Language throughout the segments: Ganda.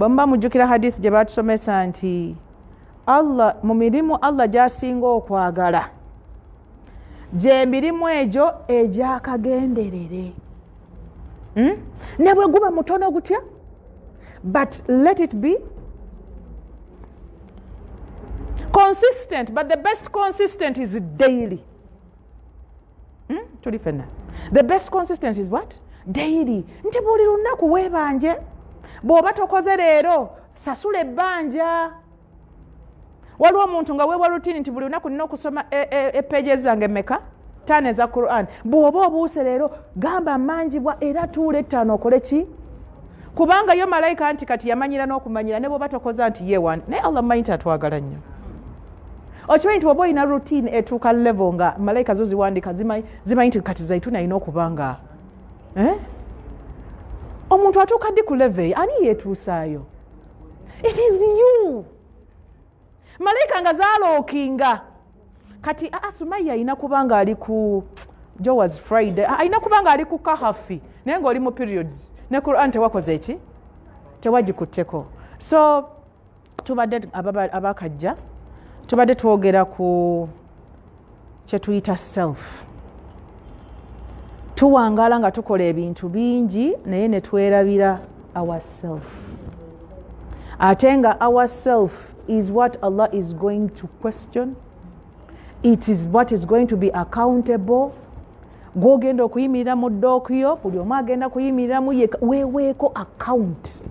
Bamba mujjukira hadith gye batusomesa nti Allah mu mirimu Allah gy'asinga okwagala gye mirimu egyo egyakagenderere. Ne bwe guba mutono gutya, but let it be consistent, but the best consistent is daily. Tuli fenna. The best consistent is what? Daily. Nti buli lunaku weebanje. Bw'oba tokoze leero sasula ebbanja. Waliwo omuntu nga weewa rutini nti buli lunaku nina okusoma pages zange mmeka 5 eza Quran. Bw'oba obuuse leero gamba mmanjibwa era tuule 5 okole ki? Kubanga yo malayika nti kati yamanyira n'okumanyira ne bw'oba tokoza nti yeewani naye Allah manyi nti atwagala nnyo. Okimanyi nti bw'oba olina routine etuuka level nga malayika zo ziwandiika zimanyi nti kati Zaitun alina okuba nga omuntu atuuka ddi ku level ani yeetuusaayo? It is you. Malayika nga zaalookinga kati Sumaya alina kuba nga ali ku Jowas Friday, alina kuba nga ali ku Kahafi naye ng'oli mu periods ne Quran tewakoze eki tewagikutteko. So tubadde abakajja tubadde twogera ku kye tuyita self. Tuwangala nga tukola ebintu bingi naye ne twerabira ourself. Ate nga ourself is what Allah is going to question. It is what is going to be accountable. Gw'ogenda okuyimirira mu ddookiyo buli omu agenda kuyimiriramu weeweeko account.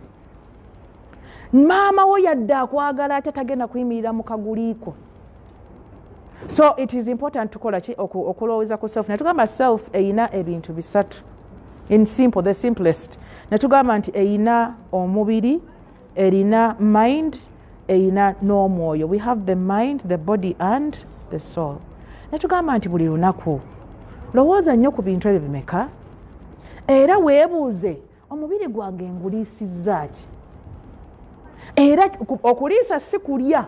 Maama wo yadde akwagala ate tagenda kuyimirira mu kaguliiko. So it is important tukola ki okulowooza ku self. Netugamba self eyina ebintu bisatu. In simple, the simplest. Netugamba nti eyina omubiri, erina mind, eyina n'omwoyo. We have the mind, the body and the soul. Netugamba nti buli lunaku lowooza nnyo ku bintu ebyo bimeka era weebuuze omubiri gwange nguliisizza ki? Era okuliisa si kulya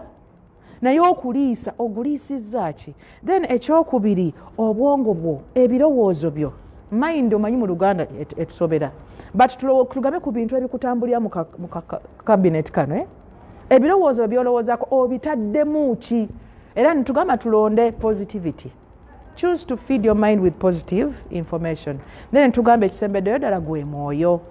naye okuliisa oguliisizza ki? Then ekyokubiri obwongo bwo ebirowoozo byo mind omanyi mu Luganda etusobera but tugambe ku bintu ebikutambulira mu cabinet kano ebirowoozo byolowoozaako obitaddemu ki? Era nitugamba tulonde positivity. Choose to feed your mind with positive information. Then nitugamba ekisembeddeyo ddala gwe mwoyo.